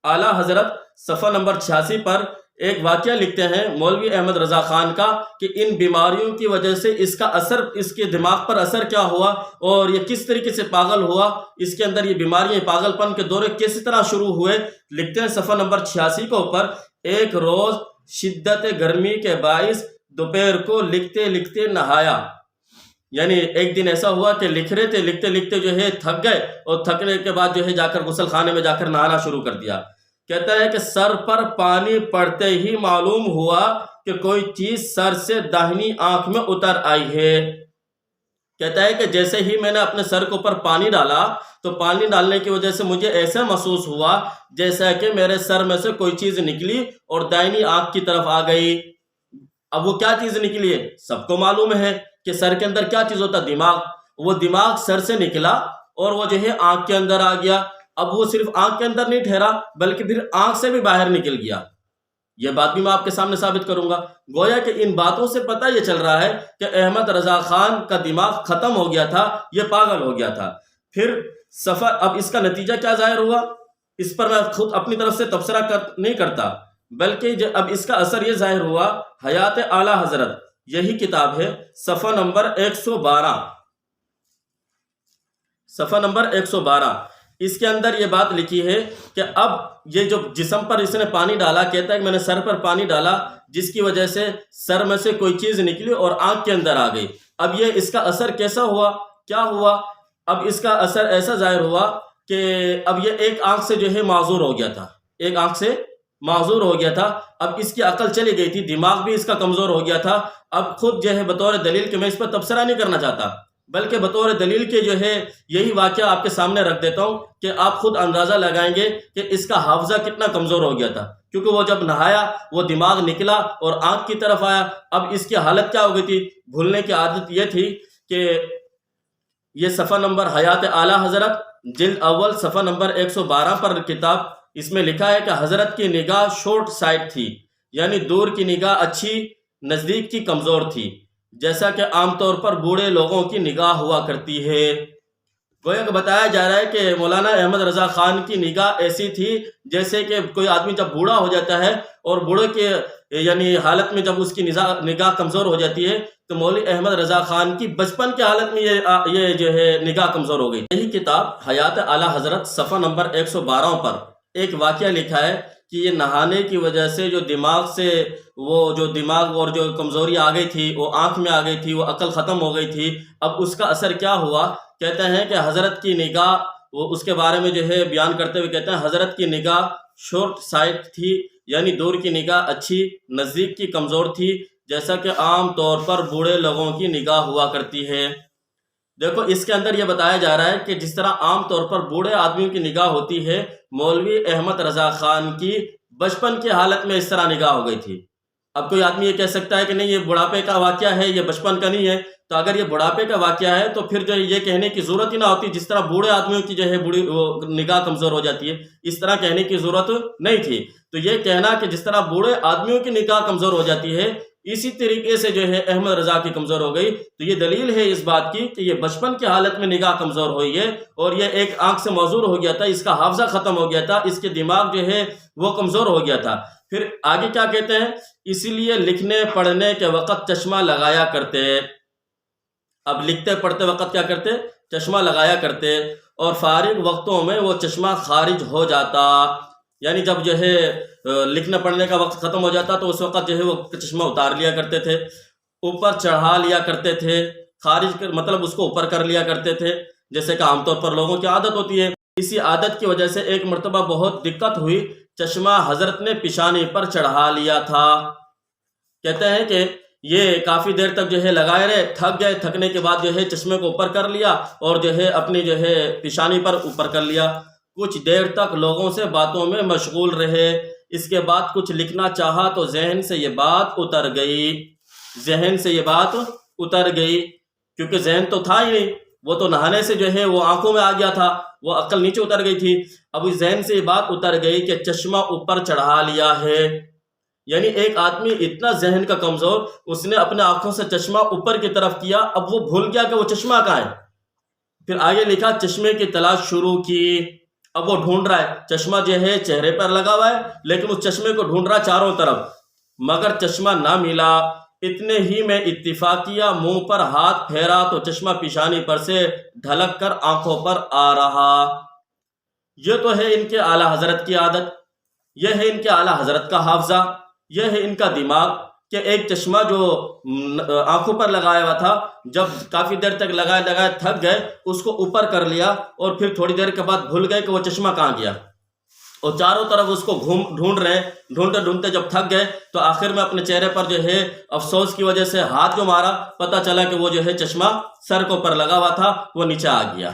اعلیٰ حضرت صفحہ نمبر 86 پر ایک واقعہ لکھتے ہیں مولوی احمد رضا خان کا کہ ان بیماریوں کی وجہ سے اس کا اثر، اس کے دماغ پر اثر کیا ہوا اور یہ کس طریقے سے پاگل ہوا، اس کے اندر یہ بیماریاں پاگل پن کے دورے کس طرح شروع ہوئے۔ لکھتے ہیں صفحہ نمبر 86 کے اوپر، ایک روز شدت گرمی کے باعث دوپہر کو لکھتے لکھتے نہایا، یعنی ایک دن ایسا ہوا کہ لکھ رہے تھے، لکھتے لکھتے جو ہے تھک گئے اور تھکنے کے بعد جو ہے جا کر غسل خانے میں جا کر نہانا شروع کر دیا۔ کہتا ہے کہ سر پر پانی پڑتے ہی معلوم ہوا کہ کوئی چیز سر سے داہنی آنکھ میں اتر آئی ہے۔ کہتا ہے کہ جیسے ہی میں نے اپنے سر کے اوپر پانی ڈالا تو پانی ڈالنے کی وجہ سے مجھے ایسا محسوس ہوا جیسا کہ میرے سر میں سے کوئی چیز نکلی اور دائنی آنکھ کی طرف آ گئی۔ اب وہ کیا چیز نکلی ہے؟ سب کو معلوم ہے کہ سر کے اندر کیا چیز ہوتا ہے؟ دماغ۔ وہ دماغ سر سے نکلا اور وہ جو ہے آنکھ کے اندر آ گیا۔ اب وہ صرف آنکھ کے اندر نہیں ٹھہرا بلکہ پھر آنکھ سے بھی باہر نکل گیا۔ یہ بات بھی میں آپ کے سامنے ثابت کروں گا۔ گویا کہ ان باتوں سے پتہ یہ چل رہا ہے کہ احمد رضا خان کا دماغ ختم ہو گیا تھا، یہ پاگل ہو گیا تھا۔ پھر سفر، اب اس کا نتیجہ کیا ظاہر ہوا، اس پر میں خود اپنی طرف سے تبصرہ نہیں کرتا، بلکہ اب اس کا اثر یہ ظاہر ہوا۔ حیات اعلیٰ حضرت، یہی کتاب ہے، صفحہ نمبر 112، صفحہ نمبر 112، اس کے اندر یہ بات لکھی ہے کہ اب یہ جو جسم پر اس نے پانی ڈالا، کہتا ہے کہ میں نے سر پر پانی ڈالا جس کی وجہ سے سر میں سے کوئی چیز نکلی اور آنکھ کے اندر آ گئی۔ اب یہ اس کا اثر کیسا ہوا، کیا ہوا؟ اب اس کا اثر ایسا ظاہر ہوا کہ اب یہ ایک آنکھ سے جو ہے معذور ہو گیا تھا، ایک آنکھ سے معذور ہو گیا تھا۔ اب اس کی عقل چلی گئی تھی، دماغ بھی اس کا کمزور ہو گیا تھا۔ اب خود جو ہے بطور دلیل کہ میں اس پر تبصرہ نہیں کرنا چاہتا، بلکہ بطور دلیل کے جو ہے یہی واقعہ آپ کے سامنے رکھ دیتا ہوں کہ آپ خود اندازہ لگائیں گے کہ اس کا حافظہ کتنا کمزور ہو گیا تھا، کیونکہ وہ جب نہایا وہ دماغ نکلا اور آنکھ کی طرف آیا۔ اب اس کی حالت کیا ہو گئی تھی؟ بھولنے کی عادت یہ تھی کہ یہ صفحہ نمبر حیات اعلیٰ حضرت جلد اول صفحہ نمبر 112 پر کتاب، اس میں لکھا ہے کہ حضرت کی نگاہ شورٹ سائٹ تھی، یعنی دور کی نگاہ اچھی، نزدیک کی کمزور تھی، جیسا کہ عام طور پر بوڑھے لوگوں کی نگاہ ہوا کرتی ہے۔ گویا کہ بتایا جا رہا ہے کہ مولانا احمد رضا خان کی نگاہ ایسی تھی جیسے کہ کوئی آدمی جب بوڑھا ہو جاتا ہے اور بوڑھے کے یعنی حالت میں جب اس کی نگاہ کمزور ہو جاتی ہے، تو مولوی احمد رضا خان کی بچپن کے حالت میں یہ جو ہے نگاہ کمزور ہو گئی۔ یہی کتاب حیات اعلیٰ حضرت صفحہ نمبر 112 پر ایک واقعہ لکھا ہے کہ یہ نہانے کی وجہ سے جو دماغ سے وہ جو دماغ اور جو کمزوری آ گئی تھی وہ آنکھ میں آ گئی تھی، وہ عقل ختم ہو گئی تھی۔ اب اس کا اثر کیا ہوا؟ کہتے ہیں کہ حضرت کی نگاہ، وہ اس کے بارے میں جو ہے بیان کرتے ہوئے کہتے ہیں حضرت کی نگاہ شورٹ سائٹ تھی، یعنی دور کی نگاہ اچھی، نزدیک کی کمزور تھی، جیسا کہ عام طور پر بوڑھے لوگوں کی نگاہ ہوا کرتی ہے۔ دیکھو اس کے اندر یہ بتایا جا رہا ہے کہ جس طرح عام طور پر بوڑھے آدمیوں کی نگاہ ہوتی ہے، مولوی احمد رضا خان کی بچپن کی حالت میں اس طرح نگاہ ہو گئی تھی۔ اب کوئی آدمی یہ کہہ سکتا ہے کہ نہیں یہ بڑھاپے کا واقعہ ہے، یہ بچپن کا نہیں ہے، تو اگر یہ بڑھاپے کا واقعہ ہے تو پھر جو ہے یہ کہنے کی ضرورت ہی نہ ہوتی، جس طرح بوڑھے آدمیوں کی جو ہے نگاہ کمزور ہو جاتی ہے، اس طرح کہنے کی ضرورت نہیں تھی۔ تو یہ کہنا کہ جس طرح بوڑھے آدمیوں کی نگاہ کمزور ہو جاتی ہے اسی طریقے سے جو ہے احمد رضا کی کمزور ہو گئی، تو یہ دلیل ہے اس بات کی کہ یہ بچپن کی حالت میں نگاہ کمزور ہوئی ہے اور یہ ایک آنکھ سے معذور ہو گیا تھا، اس کا حافظہ ختم ہو گیا تھا، اس کے دماغ جو ہے وہ کمزور ہو گیا تھا۔ پھر آگے کیا کہتے ہیں؟ اسی لیے لکھنے پڑھنے کے وقت چشمہ لگایا کرتے۔ اب لکھتے پڑھتے وقت کیا کرتے؟ چشمہ لگایا کرتے، اور فارغ وقتوں میں وہ چشمہ خارج ہو جاتا، یعنی جب جو ہے لکھنے پڑھنے کا وقت ختم ہو جاتا تو اس وقت جو ہے وہ چشمہ اتار لیا کرتے تھے، اوپر چڑھا لیا کرتے تھے، خارج مطلب اس کو اوپر کر لیا کرتے تھے، جیسے کہ عام طور پر لوگوں کی عادت ہوتی ہے۔ اسی عادت کی وجہ سے ایک مرتبہ بہت دقت ہوئی، چشمہ حضرت نے پیشانی پر چڑھا لیا تھا۔ کہتے ہیں کہ یہ کافی دیر تک جو ہے لگائے رہے، تھک گئے، تھکنے کے بعد جو ہے چشمے کو اوپر کر لیا اور جو ہے اپنی جو ہے پیشانی پر اوپر کر لیا۔ کچھ دیر تک لوگوں سے باتوں میں مشغول رہے، اس کے بعد کچھ لکھنا چاہا تو ذہن سے یہ بات اتر گئی، ذہن سے یہ بات اتر گئی، کیونکہ ذہن تو تھا ہی نہیں، وہ تو نہانے سے جو ہے وہ آنکھوں میں آ گیا تھا، وہ عقل نیچے اتر گئی تھی۔ اب اس ذہن سے یہ بات اتر گئی کہ چشمہ اوپر چڑھا لیا ہے، یعنی ایک آدمی اتنا ذہن کا کمزور، اس نے اپنے آنکھوں سے چشمہ اوپر کی طرف کیا، اب وہ بھول گیا کہ وہ چشمہ کہاں ہے۔ پھر آگے لکھا چشمے کی تلاش شروع کی، اب وہ ڈھونڈ رہا ہے، چشمہ جو ہے چہرے پر لگا ہوا ہے لیکن اس چشمے کو ڈھونڈ رہا چاروں طرف، مگر چشمہ نہ ملا۔ اتنے ہی میں اتفاقیہ منہ پر ہاتھ پھیرا تو چشمہ پیشانی پر سے ڈھلک کر آنکھوں پر آ رہا۔ یہ تو ہے ان کے اعلیٰ حضرت کی عادت، یہ ہے ان کے اعلیٰ حضرت کا حافظہ، یہ ہے ان کا دماغ کہ ایک چشمہ جو آنکھوں پر لگایا ہوا تھا، جب کافی دیر تک لگائے تھک گئے، اس کو اوپر کر لیا اور پھر تھوڑی دیر کے بعد بھول گئے کہ وہ چشمہ کہاں گیا، اور چاروں طرف اس کو ڈھونڈ رہے ہیں۔ ڈھونڈتے جب تھک گئے تو آخر میں اپنے چہرے پر جو ہے افسوس کی وجہ سے ہاتھ جو مارا، پتہ چلا کہ وہ جو ہے چشمہ سر کے اوپر لگا ہوا تھا، وہ نیچے آ گیا۔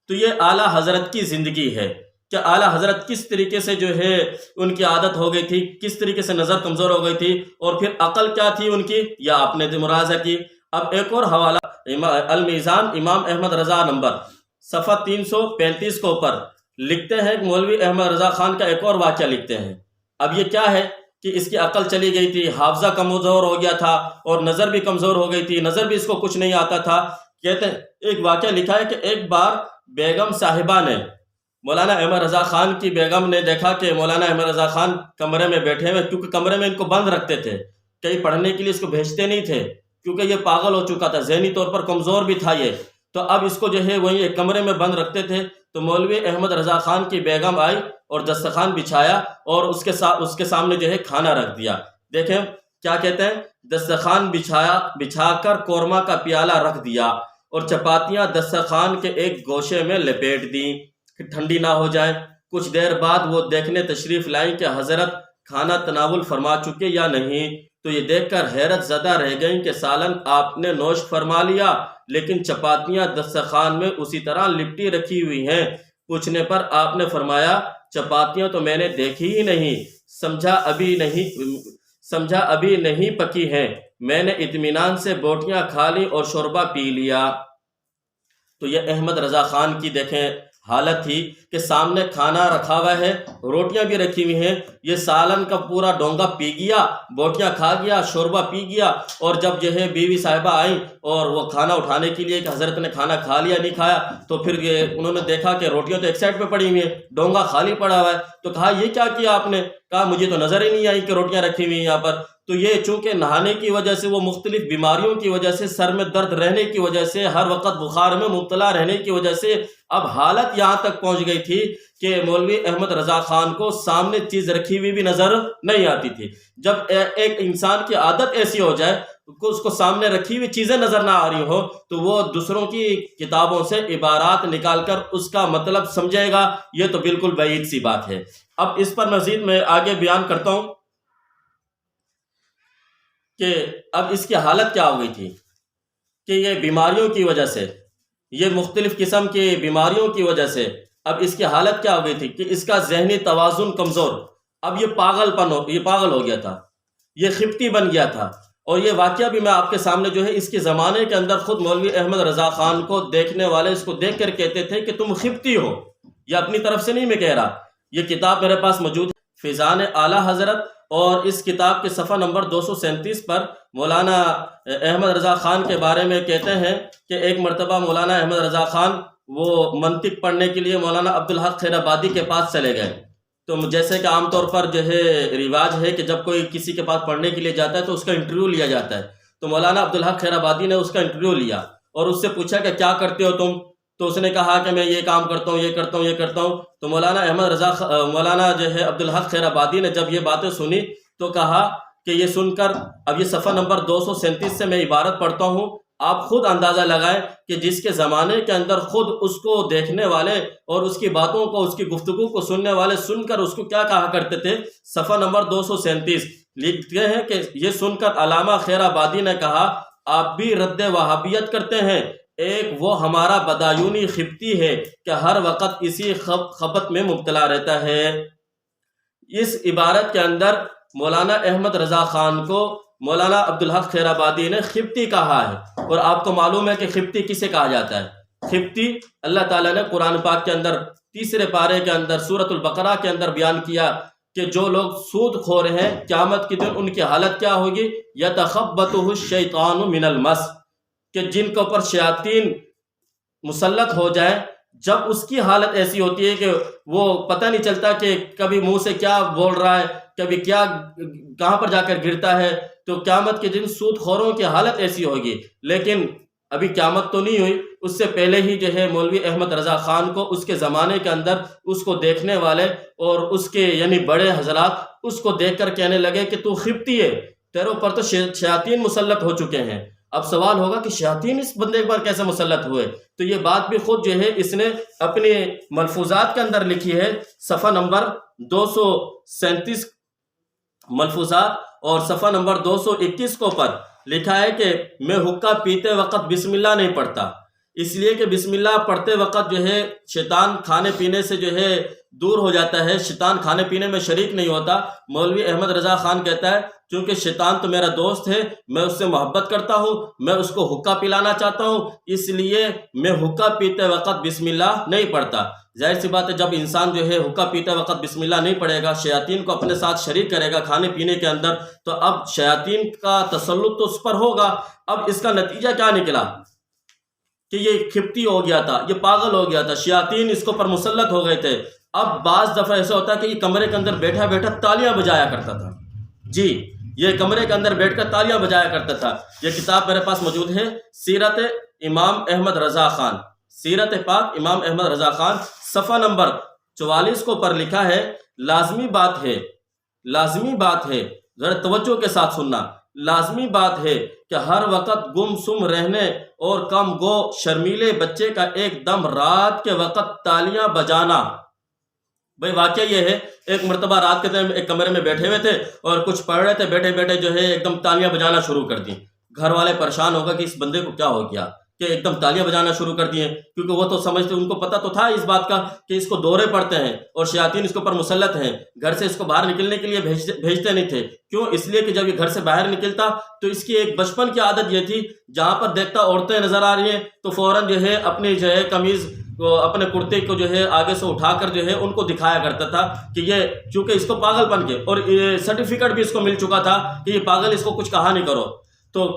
تو یہ اعلیٰ حضرت کی زندگی ہے کہ اعلیٰ حضرت کس طریقے سے جو ہے ان کی عادت ہو گئی تھی، کس طریقے سے نظر کمزور ہو گئی تھی، اور پھر عقل کیا تھی ان کی، یا آپ نے ملاحظہ کی۔ اب ایک اور حوالہ، المیزان امام احمد رضا نمبر صفحہ 335 کے اوپر لکھتے ہیں کہ مولوی احمد رضا خان کا ایک اور واقعہ لکھتے ہیں۔ اب یہ کیا ہے کہ اس کی عقل چلی گئی تھی، حافظہ کمزور ہو گیا تھا اور نظر بھی کمزور ہو گئی تھی، نظر بھی اس کو کچھ نہیں آتا تھا۔ کہتے ہیں ایک واقعہ لکھا ہے کہ ایک بار بیگم صاحبہ نے، مولانا احمد رضا خان کی بیگم نے دیکھا کہ مولانا احمد رضا خان کمرے میں بیٹھے ہوئے، کیونکہ کمرے میں ان کو بند رکھتے تھے، کہیں پڑھنے کے لیے اس کو بھیجتے نہیں تھے کیونکہ یہ پاگل ہو چکا تھا، ذہنی طور پر کمزور بھی تھا یہ، تو اب اس کو جو ہے وہیں ایک کمرے میں بند رکھتے تھے۔ تو مولوی احمد رضا خان کی بیگم آئی اور دسترخوان بچھایا اور اس کے سامنے جو ہے کھانا رکھ دیا۔ دیکھیں کیا کہتے ہیں، دسترخوان بچھا کر قورمہ کا پیالہ رکھ دیا اور چپاتیاں دسترخوان کے ایک گوشے میں لپیٹ دیں کہ ٹھنڈی نہ ہو جائیں۔ کچھ دیر بعد وہ دیکھنے تشریف لائیں کہ حضرت کھانا تناول فرما چکے یا نہیں، تو یہ دیکھ کر حیرت زدہ رہ گئیں کہ سالن آپ نے نوش فرما لیا لیکن چپاتیاں دسترخوان میں اسی طرح لپٹی رکھی ہوئی ہیں۔ پوچھنے پر آپ نے فرمایا چپاتیاں تو میں نے دیکھی ہی نہیں، سمجھا ابھی نہیں پکی ہیں، میں نے اطمینان سے بوٹیاں کھا لی اور شوربہ پی لیا۔ تو یہ احمد رضا خان کی دیکھیں حالت تھی کہ سامنے کھانا رکھا ہوا ہے، روٹیاں بھی رکھی ہوئی ہیں، یہ سالن کا پورا ڈونگا پی گیا، بوٹیاں کھا گیا، شوربہ پی گیا، اور جب جو ہے بیوی صاحبہ آئیں اور وہ کھانا اٹھانے کے لیے کہ حضرت نے کھانا کھا لیا نہیں کھایا، تو پھر انہوں نے دیکھا کہ روٹیاں تو ایک سائڈ پہ پڑی ہوئی ہیں، ڈونگا خالی پڑا ہوا ہے، تو کہا یہ کیا کیا آپ نے؟ کہا مجھے تو نظر ہی نہیں آئی کہ روٹیاں رکھی ہوئی ہیں یہاں پر۔ تو یہ چونکہ نہانے کی وجہ سے، وہ مختلف بیماریوں کی وجہ سے، سر میں درد رہنے کی وجہ سے، ہر وقت بخار میں مبتلا رہنے کی وجہ سے اب حالت یہاں تک پہنچ گئی تھی کہ مولوی احمد رضا خان کو سامنے چیز رکھی ہوئی بھی نظر نہیں آتی تھی۔ جب ایک انسان کی عادت ایسی ہو جائے کہ اس کو سامنے رکھی ہوئی چیزیں نظر نہ آ رہی ہو تو وہ دوسروں کی کتابوں سے عبارات نکال کر اس کا مطلب سمجھے گا، یہ تو بالکل بعید سی بات ہے۔ اب اس پر مزید میں آگے بیان کرتا ہوں کہ اب اس کی حالت کیا ہو گئی تھی کہ یہ بیماریوں کی وجہ سے، یہ مختلف قسم کی بیماریوں کی وجہ سے اب اس کی حالت کیا ہو گئی تھی کہ اس کا ذہنی توازن کمزور، اب یہ پاگل ہو گیا تھا، یہ خبتی بن گیا تھا۔ اور یہ واقعہ بھی میں آپ کے سامنے جو ہے اس کے زمانے کے اندر خود مولوی احمد رضا خان کو دیکھنے والے اس کو دیکھ کر کہتے تھے کہ تم خبتی ہو، یہ اپنی طرف سے نہیں میں کہہ رہا، یہ کتاب میرے پاس موجود ہے، فیضان اعلیٰ حضرت، اور اس کتاب کے صفحہ نمبر 237 پر مولانا احمد رضا خان کے بارے میں کہتے ہیں کہ ایک مرتبہ مولانا احمد رضا خان وہ منطق پڑھنے کے لیے مولانا عبدالحق خیر آبادی کے پاس چلے گئے۔ تو جیسے کہ عام طور پر جو ہے رواج ہے کہ جب کوئی کسی کے پاس پڑھنے کے لیے جاتا ہے تو اس کا انٹرویو لیا جاتا ہے، تو مولانا عبدالحق خیر آبادی نے اس کا انٹرویو لیا اور اس سے پوچھا کہ کیا کرتے ہو تم؟ تو اس نے کہا کہ میں یہ کام کرتا ہوں، یہ کرتا ہوں، یہ کرتا ہوں۔ تو مولانا جو ہے عبدالحق خیر آبادی نے جب یہ باتیں سنی تو کہا کہ یہ سن کر، اب یہ صفحہ نمبر 237 سے میں عبارت پڑھتا ہوں، آپ خود اندازہ لگائیں کہ جس کے زمانے کے اندر خود اس کو دیکھنے والے اور اس کی باتوں کو، اس کی گفتگو کو سننے والے سن کر اس کو کیا کہا کرتے تھے۔ صفحہ نمبر 237 لکھتے ہیں کہ یہ سن کر علامہ خیر آبادی نے کہا آپ بھی رد وہابیت کرتے ہیں، ایک وہ ہمارا بدایونی خبتی ہے کہ ہر وقت اسی خبت میں مبتلا رہتا ہے۔ اس عبارت کے اندر مولانا احمد رضا خان کو مولانا عبدالحق خیر آبادی نے خبتی کہا ہے، اور آپ کو معلوم ہے کہ خبتی کسے کہا جاتا ہے؟ خبتی اللہ تعالیٰ نے قرآن پاک کے اندر 3 پارے کے اندر سورۃ البقرہ کے اندر بیان کیا کہ جو لوگ سود خور ہیں قیامت کے دن ان کی حالت کیا ہوگی، یتخبطہ الشیطان من المس، کہ جن کے اوپر شیاطین مسلط ہو جائیں، جب اس کی حالت ایسی ہوتی ہے کہ وہ پتہ نہیں چلتا کہ کبھی منہ سے کیا بول رہا ہے، کبھی کیا کہاں پر جا کر گرتا ہے، تو قیامت کے دن سود خوروں کی حالت ایسی ہوگی۔ لیکن ابھی قیامت تو نہیں ہوئی، اس سے پہلے ہی جو ہے مولوی احمد رضا خان کو اس کے زمانے کے اندر اس کو دیکھنے والے اور اس کے یعنی بڑے حضرات اس کو دیکھ کر کہنے لگے کہ تو خبتی ہے، تیرے اوپر تو شیاطین مسلط ہو چکے ہیں۔ اب سوال ہوگا کہ شیاطین اس بندے پر کیسے مسلط ہوئے؟ تو یہ بات بھی خود جو ہے اس نے اپنے ملفوظات کے اندر لکھی ہے، صفحہ نمبر 237 ملفوظات اور صفحہ نمبر 221 کو پر لکھا ہے کہ میں حقہ پیتے وقت بسم اللہ نہیں پڑھتا، اس لیے کہ بسم اللہ پڑھتے وقت جو ہے شیطان کھانے پینے سے جو ہے دور ہو جاتا ہے، شیطان کھانے پینے میں شریک نہیں ہوتا۔ مولوی احمد رضا خان کہتا ہے چونکہ شیطان تو میرا دوست ہے، میں اس سے محبت کرتا ہوں، میں اس کو حقہ پلانا چاہتا ہوں، اس لیے میں حقہ پیتے وقت بسم اللہ نہیں پڑھتا۔ ظاہر سی بات ہے جب انسان جو ہے حقہ پیتے وقت بسم اللہ نہیں پڑھے گا، شیاطین کو اپنے ساتھ شریک کرے گا کھانے پینے کے اندر، تو اب شیاطین کا تسلط تو اس پر ہوگا۔ اب اس کا نتیجہ کیا نکلا کہ یہ کھپتی ہو گیا تھا، یہ پاگل ہو گیا تھا، شیاطین اس کو پر مسلط ہو گئے تھے۔ اب بعض دفعہ ایسا ہوتا ہے کہ یہ کمرے کے اندر بیٹھا بیٹھا تالیاں بجایا کرتا تھا، جی یہ کمرے کے اندر بیٹھ کر تالیاں بجایا کرتا تھا۔ یہ کتاب میرے پاس موجود ہے، سیرت امام احمد رضا خان، سیرت پاک امام احمد رضا خان، صفحہ نمبر 44 کو پر لکھا ہے لازمی بات ہے، لازمی بات ہے، ذرا توجہ کے ساتھ سننا، لازمی بات ہے کہ ہر وقت گم سم رہنے اور کم گو شرمیلے بچے کا ایک دم رات کے وقت تالیاں بجانا۔ بھئی واقعہ یہ ہے، ایک مرتبہ رات کے ٹائم ایک کمرے میں بیٹھے ہوئے تھے اور کچھ پڑھ رہے تھے، بیٹھے بیٹھے جو ہے ایک دم تالیاں بجانا شروع کر دی۔ گھر والے پریشان ہوگا کہ اس بندے کو کیا ہو گیا کہ ایک دم تالیاں بجانا شروع کر دیے، کیونکہ وہ تو سمجھتے، ان کو پتہ تو تھا اس بات کا کہ اس کو دورے پڑتے ہیں اور شیاطین اس کے اوپر مسلط ہیں، گھر سے اس کو باہر نکلنے کے لیے بھیجتے نہیں تھے۔ کیوں؟ اس لیے کہ جب یہ گھر سے باہر نکلتا تو اس کی ایک بچپن کی عادت یہ تھی، جہاں پر دیکھتا عورتیں نظر آ رہی ہیں تو فوراً جو ہے اپنی جو ہے قمیض کو، اپنے کرتے کو جو ہے آگے سے اٹھا کر جو ہے ان کو دکھایا کرتا تھا کہ یہ، چونکہ اس کو پاگل پن کے، اور سرٹیفکیٹ بھی اس کو مل چکا تھا کہ یہ پاگل، اس کو کچھ کہا نہیں کرو۔ تو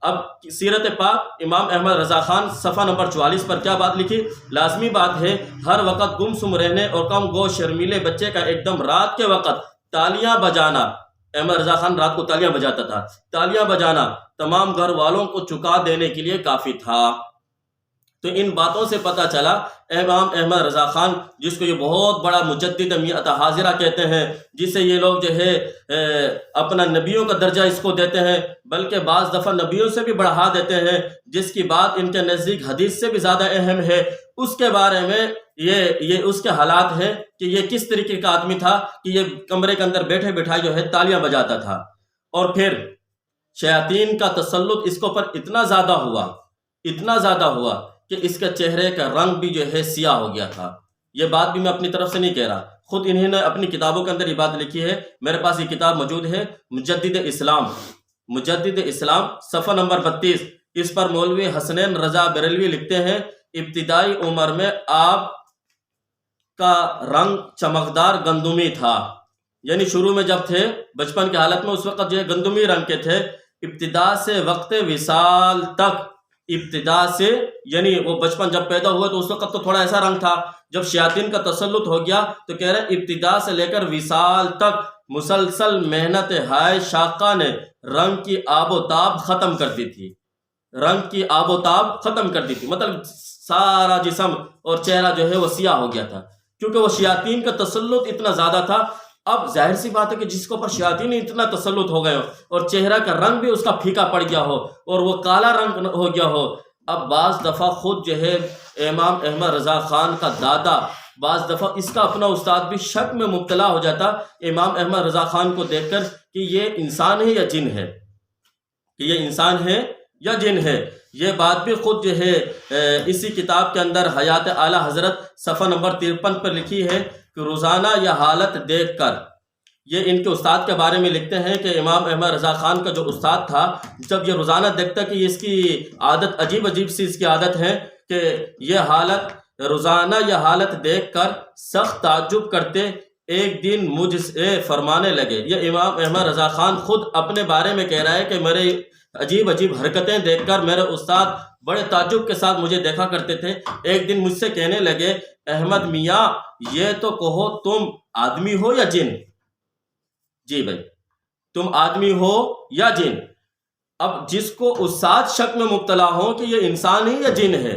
اب سیرت پاک امام احمد رضا خان صفحہ نمبر 44 پر کیا بات لکھی؟ لازمی بات ہے ہر وقت گم سم رہنے اور کم گو شرمیلے بچے کا ایک دم رات کے وقت تالیاں بجانا۔ احمد رضا خان رات کو تالیاں بجاتا تھا، تالیاں بجانا تمام گھر والوں کو چکا دینے کے لیے کافی تھا۔ تو ان باتوں سے پتہ چلا امام احمد رضا خان، جس کو یہ بہت بڑا مجدد میعت حاضرہ کہتے ہیں، جسے یہ لوگ جو ہے اپنا نبیوں کا درجہ اس کو دیتے ہیں، بلکہ بعض دفعہ نبیوں سے بھی بڑھا دیتے ہیں، جس کی بات ان کے نزدیک حدیث سے بھی زیادہ اہم ہے، اس کے بارے میں یہ اس کے حالات ہیں کہ یہ کس طریقے کا آدمی تھا کہ یہ کمرے کے اندر بیٹھے بٹھائے جو ہے تالیاں بجاتا تھا۔ اور پھر شیاطین کا تسلط اس کے اوپر اتنا زیادہ ہوا کہ اس کے چہرے کا رنگ بھی جو ہے سیاہ ہو گیا تھا۔ یہ بات بھی میں اپنی طرف سے نہیں کہہ رہا، خود انہوں نے اپنی کتابوں کے اندر یہ بات لکھی ہے۔ میرے پاس یہ کتاب موجود ہے، مجدد اسلام، صفحہ نمبر 32، اس پر مولوی حسنین رضا بریلوی لکھتے ہیں ابتدائی عمر میں آپ کا رنگ چمکدار گندمی تھا، یعنی شروع میں جب تھے بچپن کی حالت میں اس وقت جو ہے گندمی رنگ کے تھے، ابتدا سے وقت وصال تک، ابتدا سے یعنی وہ بچپن جب پیدا ہوئے تو اس وقت تو تھوڑا ایسا رنگ تھا، جب شیاطین کا تسلط ہو گیا تو کہہ رہے ابتدا سے لے کر وصال تک مسلسل محنت ہائے شاقہ نے رنگ کی آب و تاب ختم کر دی تھی، مطلب سارا جسم اور چہرہ جو ہے وہ سیاہ ہو گیا تھا، کیونکہ وہ شیاطین کا تسلط اتنا زیادہ تھا۔ اب ظاہر سی بات ہے کہ جس کے اوپر شیاطین اتنا تسلط ہو گئے ہو اور چہرہ کا رنگ بھی اس کا پھیکا پڑ گیا ہو اور وہ کالا رنگ ہو گیا ہو، اب بعض دفعہ خود جو ہے امام احمد رضا خان کا دادا، بعض دفعہ اس کا اپنا استاد بھی شک میں مبتلا ہو جاتا امام احمد رضا خان کو دیکھ کر کہ یہ انسان ہے یا جن ہے، یہ بات بھی خود جو ہے اسی کتاب کے اندر حیات اعلیٰ حضرت صفحہ نمبر 53 پر لکھی ہے کہ روزانہ یہ حالت دیکھ کر، یہ ان کے استاد کے بارے میں لکھتے ہیں کہ امام احمد رضا خان کا جو استاد تھا، جب یہ روزانہ دیکھتا کہ اس کی عادت عجیب سی اس کی عادت ہے کہ یہ حالت، روزانہ یہ حالت دیکھ کر سخت تعجب کرتے ایک دن مجھ سے فرمانے لگے، یہ امام احمد رضا خان خود اپنے بارے میں کہہ رہا ہے کہ میرے عجیب عجیب حرکتیں دیکھ کر میرے استاد بڑے تعجب کے ساتھ مجھے دیکھا کرتے تھے۔ ایک دن مجھ سے کہنے لگے، احمد میاں یہ تو کہو تم آدمی ہو یا جن؟ جی بھائی، تم آدمی ہو یا جن؟ اب جس کو استاد شک میں مبتلا ہو کہ یہ انسان ہے یا جن ہے،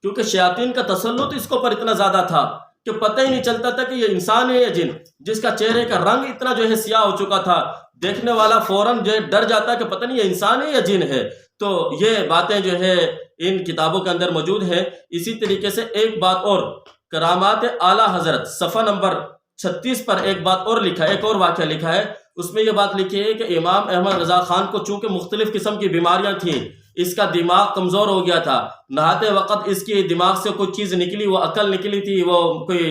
کیونکہ شیاطین کا تسلط اس کو پر اتنا زیادہ تھا کہ پتہ ہی نہیں چلتا تھا کہ یہ انسان ہے یا جن، جس کا چہرے کا رنگ اتنا سیاہ ہو چکا تھا، دیکھنے والا فوراً ڈر جاتا کہ پتہ نہیں یہ انسان ہے یا جن ہے۔ تو یہ باتیں ان کتابوں کے اندر موجود ہیں۔ اسی طریقے سے ایک بات اور، کرامات اعلیٰ حضرت صفحہ نمبر 36 پر ایک بات اور لکھا ہے، ایک اور واقعہ لکھا ہے۔ اس میں یہ بات لکھی ہے کہ امام احمد رضا خان کو چونکہ مختلف قسم کی بیماریاں تھیں، اس کا دماغ کمزور ہو گیا تھا، نہاتے وقت اس کی دماغ سے کوئی چیز نکلی، وہ عقل نکلی تھی، وہ کوئی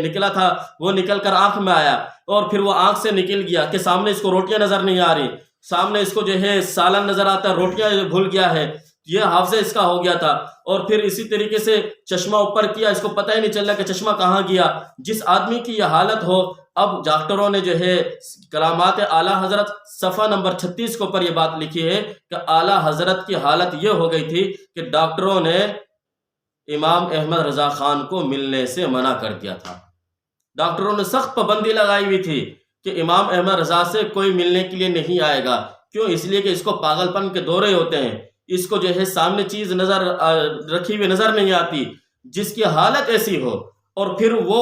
نکلا تھا، وہ نکل کر آنکھ میں آیا، اور پھر وہ آنکھ سے نکل گیا کہ سامنے اس کو روٹیاں نظر نہیں آ رہی، سامنے اس کو سالن نظر آتا ہے، روٹیاں بھول گیا ہے، یہ حافظہ اس کا ہو گیا تھا۔ اور پھر اسی طریقے سے چشمہ اوپر کیا، اس کو پتہ ہی نہیں چل رہا کہ چشمہ کہاں گیا۔ جس آدمی کی یہ حالت ہو، اب ڈاکٹروں نے کرامات اعلیٰ حضرت صفحہ نمبر 36 کے اوپر یہ بات لکھی ہے کہ اعلیٰ حضرت کی حالت یہ ہو گئی تھی کہ ڈاکٹروں نے امام احمد رضا خان کو ملنے سے منع کر دیا تھا۔ ڈاکٹروں نے سخت پابندی لگائی ہوئی تھی کہ امام احمد رضا سے کوئی ملنے کے لیے نہیں آئے گا۔ کیوں؟ اس لیے کہ اس کو پاگل پن کے دورے ہوتے ہیں، اس کو سامنے چیز نظر رکھی ہوئی نظر نہیں آتی، جس کی حالت ایسی ہو، اور پھر وہ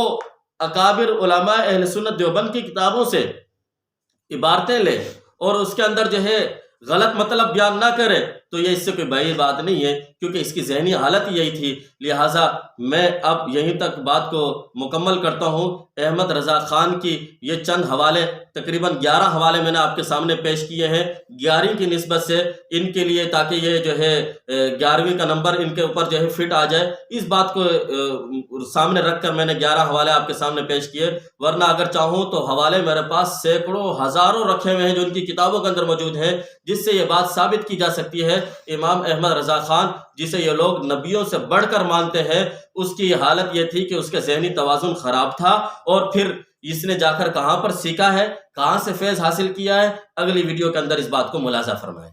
اکابر علماء اہل سنت دیوبند کی کتابوں سے عبارتیں لے اور اس کے اندر غلط مطلب بیان نہ کرے، تو یہ اس سے کوئی بڑی بات نہیں ہے، کیونکہ اس کی ذہنی حالت یہی تھی۔ لہٰذا میں اب یہیں تک بات کو مکمل کرتا ہوں۔ احمد رضا خان کی یہ چند حوالے، تقریباً 11 حوالے میں نے آپ کے سامنے پیش کیے ہیں، 11 کی نسبت سے ان کے لیے، تاکہ یہ 11ویں کا نمبر ان کے اوپر فٹ آ جائے، اس بات کو سامنے رکھ کر میں نے 11 حوالے آپ کے سامنے پیش کیے۔ ورنہ اگر چاہوں تو حوالے میرے پاس سینکڑوں ہزاروں رکھے ہوئے ہیں جو ان کی کتابوں کے اندر موجود ہیں، جس سے یہ بات ثابت کی جا سکتی ہے امام احمد رضا خان، جسے یہ لوگ نبیوں سے بڑھ کر مانتے ہیں، اس کی حالت یہ تھی کہ اس کا ذہنی توازن خراب تھا۔ اور پھر اس نے جا کر کہاں پر سیکھا ہے، کہاں سے فیض حاصل کیا ہے، اگلی ویڈیو کے اندر اس بات کو ملاحظہ فرمائیں۔